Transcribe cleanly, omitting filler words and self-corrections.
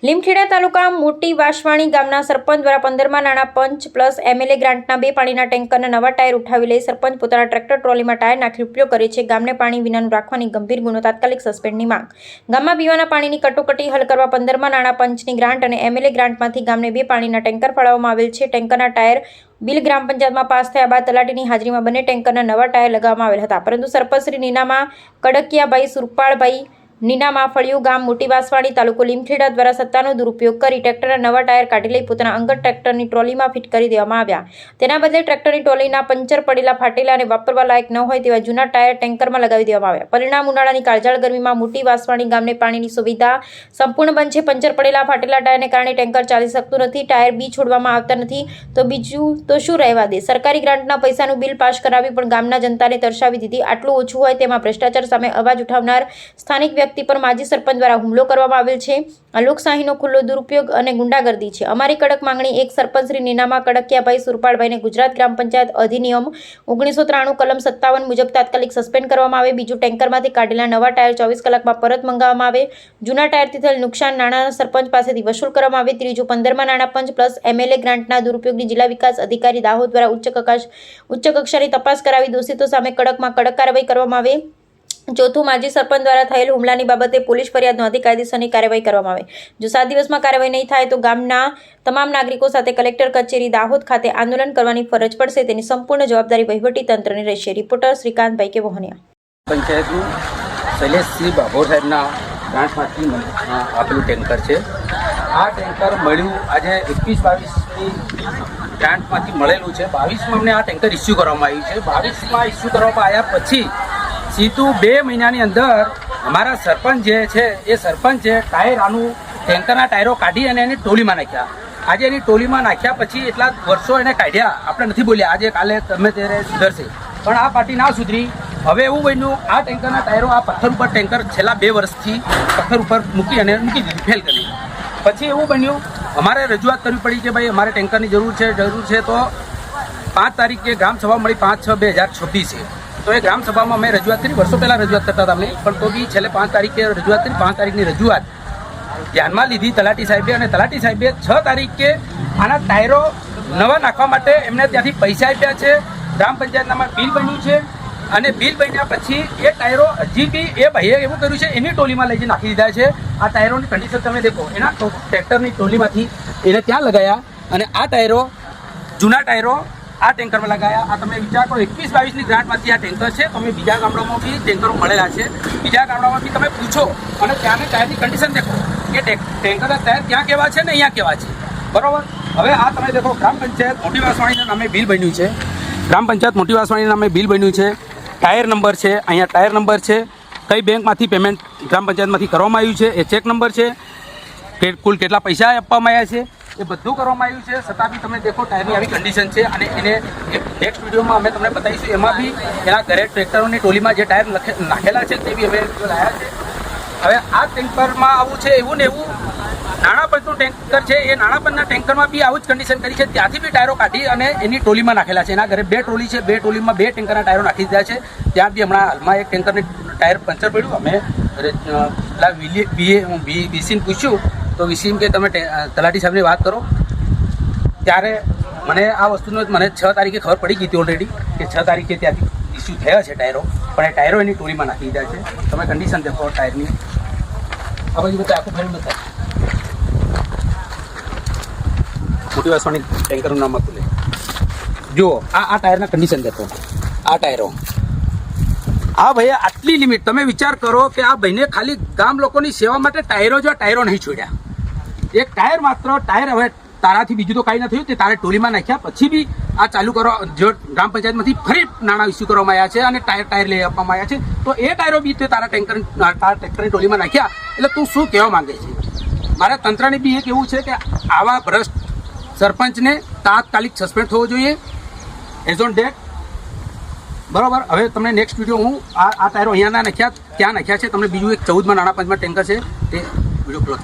લીમખેડા તાલુકા મોટી વાસવાણી ગામના સરપંચ દ્વારા 15મા નાણાં પંચ પ્લસ એમએલએ ગ્રાન્ટના 2 પાણીના ટેન્કરના નવા ટાયર ઉઠાવી લઈ સરપંચ પોતાના ટ્રેક્ટર ટ્રોલીમાં ટાયર નાખી ઉપયોગ કરે છે. ગામને પાણી વિનાનું રાખવાની ગંભીર ગુનો, તાત્કાલિક સસ્પેન્ડની માંગ. ગામમાં પીવાના પાણીની કટોકટી હલ કરવા 15મા નાણાં પંચની ગ્રાન્ટ અને એમએલએ ગ્રાન્ટમાંથી ગામને 2 પાણીના ટેન્કર ફાળવવામાં આવેલ છે. ટેન્કરના ટાયર બિલ ગ્રામ પંચાયતમાં પાસ થયા બાદ તલાટીની હાજરીમાં બંને ટેન્કરના નવા ટાયર લગાવવામાં આવેલ હતા, પરંતુ સરપંચ શ્રી નીનામા કડકિયાભાઈ સુરપાળભાઈ નીનામા ફળિયું ગામ મોટી વાસવાણી તાલુકો લીમખેડા દ્વારા સત્તાનો દુરુપયોગ કરી ટ્રેક્ટરના નવા ટાયર કાઢી લઈ પોતાના અંગત ટ્રેક્ટરની ટ્રોલીમાં ફિટ કરી દેવામાં આવ્યા. તેના બદલે ટ્રેક્ટરની ટ્રોલીના પંચર પડેલા, ફાટેલા અને વાપરવા લાયક ન હોય તેવા જૂના ટાયર ટેન્કરમાં લગાવી દેવામાં આવ્યા. પરિણામ ઉનાળાની કાળઝાળ ગરમીમાં મોટી વાસવાણી ગામને પાણીની સુવિધા સંપૂર્ણ બંધ છે. પંચર પડેલા, ફાટેલા ટાયરને કારણે ટેન્કર ચાલી શકતું નથી. ટાયર બી છોડવામાં આવતા નથી તો બીજું તો શું રહેવા દે. સરકારી ગ્રાન્ટના પૈસાનું બિલ પાસ કરાવી પણ ગામના જનતાને તરસાવી દીધી. આટલું ઓછું હોય તેમાં ભ્રષ્ટાચાર સામે અવાજ ઉઠાવનાર સ્થાનિક વ્યક્તિ પર માજી સરપંચ દ્વારા હુમલો કરવામાં આવેલ છે. આ લોકશાહીનો ખુલ્લો દુરુપયોગ અને ગુંડાગર્દી છે. અમારી કડક માંગણી એક સરપંચ શ્રી નીનામા કડકિયાભાઈ સુરપાળભાઈને ગુજરાત ગ્રામ પંચાયત અધિનિયમ 1993 કલમ 57 મુજબ તાત્કાલિક સસ્પેન્ડ કરવામાં આવે. બીજું, ટેન્કરમાંથી કાઢેલા નવા ટાયર 24 કલાકમાં પરત મંગાવવામાં આવે. જૂના ટાયરથી થયેલ નુકસાન નાણાં સરપંચ પાસેથી વસૂલ કરવામાં આવે. ત્રીજું, 15મા નાણાં પંચ પ્લસ એમએલએ ગ્રાન્ટના દુરુપયોગની જિલ્લા વિકાસ અધિકારી દાહોદ દ્વારા ઉચ્ચ કક્ષાની તપાસ કરાવી દોષિતો સામે કડકમાં કડક કાર્યવાહી કરવામાં આવે. ચોથું, માજી સરપંચ દ્વારા થયેલ હુમલાની બાબતે પોલીસ ફરિયાદ નોંધી કાયદેસરની કાર્યવાહી કરવામાં આવે. જો 7 દિવસમાં કાર્યવાહી નહીં થાય તો ગામના તમામ નાગરિકો સાથે કલેક્ટર કચેરી દાહોદ ખાતે આંદોલન કરવાની ફરજ પડશે. તેની સંપૂર્ણ જવાબદારી વહીવટી તંત્રની રહેશે. રિપોર્ટર શ્રીકાંતભાઈ કે વહોનિયા. પંચાયતનું શૈલેષસિંહ બાભોર સાહેબના ગ્રાન્ટમાંથી આપેલું ટેન્કર છે. આ ટેન્કર મળ્યું આજે 21-22ની ગ્રાન્ટમાંથી મળેલું છે. 22માં અમને આ ટેન્કર ઇસ્યુ કરવામાં આવ્યું છે. 22માં ઇસ્યુ કરવામાં આવ્યા પછી સીધું 2 મહિનાની અંદર અમારા સરપંચ જે છે એ સરપંચે ટેન્કરના ટાયરો કાઢી અને એની ટોલીમાં નાખ્યા. આજે એની ટોલીમાં નાખ્યા પછી એટલા વર્ષો એને કાઢ્યા, આપણે નથી બોલ્યા આજે કાલે તમે ત્યારે સુધરશે, પણ આ પાર્ટી ના સુધરી. હવે એવું બન્યું, આ ટેન્કરના ટાયરો આ પથ્થર ઉપર ટેન્કર છેલ્લા 2 વર્ષથી પથ્થર ઉપર મૂકી દીધી, ફેલ કરી. પછી એવું બન્યું, અમારે રજૂઆત કરવી પડી કે ભાઈ અમારે ટેન્કરની જરૂર છે. તો 5 તારીખે ગ્રામસભા મળી, 5/6/2026. તો એ ગ્રામસભામાં અમે રજૂઆત કરી. વર્ષો પહેલાં રજૂઆત કરતા હતા અમે, પણ તો બી છેલ્લે 5 તારીખે રજૂઆત કરી. 5 તારીખની રજૂઆત ધ્યાનમાં લીધી તલાટી સાહેબે, અને તલાટી સાહેબે 6 તારીખે આના ટાયરો નવા નાખવા માટે એમને ત્યાંથી પૈસા આપ્યા છે. ગ્રામ પંચાયતનામાં બિલ બન્યું છે, અને બિલ બન્યા પછી એ ટાયરો હજી બી એ ભાઈએ એવું કર્યું છે, એની ટોલીમાં લઈ જઈને નાખી દીધા છે. આ ટાયરોની કન્ડિશન તમે દેખો, એના ટ્રેક્ટરની ટોલીમાંથી એને ત્યાં લગાયા, અને આ ટાયરો જૂના ટાયરો આ ટેન્કરમાં લગાયા. આ તમે વિચાર કરો, 21-22ની ગ્રાન્ટમાંથી આ ટેન્કર છે. તમે બીજા ગામડામાં બી ટેન્કરો મળેલા છે. બીજા ગામડામાં બી તમે પૂછો અને ત્યાંની ટાયરની કન્ડિશન દેખો કે ટેન્કરના ટાયર ત્યાં કેવા છે ને અહીંયા કેવા છે, બરાબર. હવે આ તમે દેખો, ગ્રામ પંચાયત મોટી વાસવાણીના નામે બિલ બન્યું છે. ગ્રામ પંચાયત મોટી વાસવાણીના નામે બિલ બન્યું છે. ટાયર નંબર છે, અહીંયા ટાયર નંબર છે, કઈ બેંકમાંથી પેમેન્ટ ગ્રામ પંચાયતમાંથી કરવામાં આવ્યું છે, એ ચેક નંબર છે, કે કુલ કેટલા પૈસા આપવામાં આવ્યા છે, એ બધું કરવામાં આવ્યું છે. છતાં બી તમે દેખો ટાયરની આવી કન્ડિશન છે. અને એને નેક્સ્ટ વિડીયોમાં અમે તમને બતાવીશું. એમાં બી એના ઘરે ટ્રેક્ટરોની ટોલીમાં જે ટાયર નાખેલા છે તે બી અમે લાવ્યા છે. હવે આ ટેન્કરમાં આવું છે, એવું ને એવું નાણાપંચનું ટેન્કર છે. એ નાણાપંચના ટેન્કરમાં બી આવું જ કન્ડિશન કરી છે. ત્યાંથી બી ટાયરો કાઢી અને એની ટોલીમાં નાખેલા છે. એના ઘરે 2 ટોલી છે, 2 ટોલીમાં 2 ટેન્કરના ટાયરો નાખી દીધા છે. ત્યાં બી હમણાં હાલમાં એક ટેન્કરની ટાયર પંચર પડ્યું. અમે વીસીને પૂછ્યું તો વીસીમ કે તમે તલાટી સાહેબની વાત કરો. ત્યારે મને આ વસ્તુનો મને 6 તારીખે ખબર પડી ગઈ હતી ઓલરેડી, કે 6 તારીખે ત્યાંથી ઇસ્યુ થયા છે ટાયરો, પણ એ ટાયરો એની ટોલીમાં નાખી દીધા છે. તમે કન્ડિશન દેખો ટાયરની. આ બાજુ બતાવે, આખું ફરી બતાવે. મોટી વાસવાણી ટેન્કરનું નામ હતું. જુઓ આ ટાયરના કન્ડિશન દેખો. આ ટાયરો, આ ભાઈ આટલી લિમિટ, તમે વિચાર કરો કે આ ભાઈને ખાલી ગામ લોકોની સેવા માટે ટાયરો નહીં છોડ્યા. એક ટાયર, માત્ર ટાયર. હવે તારાથી બીજું તો કાંઈ નથી થયું. તે તારે ટોલીમાં નાખ્યા પછી બી આ ચાલુ કરો. જો ગ્રામ પંચાયતમાંથી ફરી નાણાં ઇસ્યુ કરવામાં આવ્યા છે અને ટાયર લઈ આપવામાં આવ્યા છે, તો એ ટાયરો બી તે તારા ટ્રેક્ટરની ટોલીમાં નાખ્યા. એટલે તું શું કહેવા માંગે છે? મારા તંત્રને બી એક એવું છે કે આવા ભ્રષ્ટ સરપંચને તાત્કાલિક સસ્પેન્ડ થવો જોઈએ, એઝ ઓન ડેટ, બરાબર. હવે તમને નેક્સ્ટ વિડીયો હું આ ટાયરો અહીંયા નાખ્યા, ત્યાં નાખ્યા છે. તમને બીજું એક 14માં નાણાં પંચમાં ટેન્કર છે તે વિડીયો પ્લોટ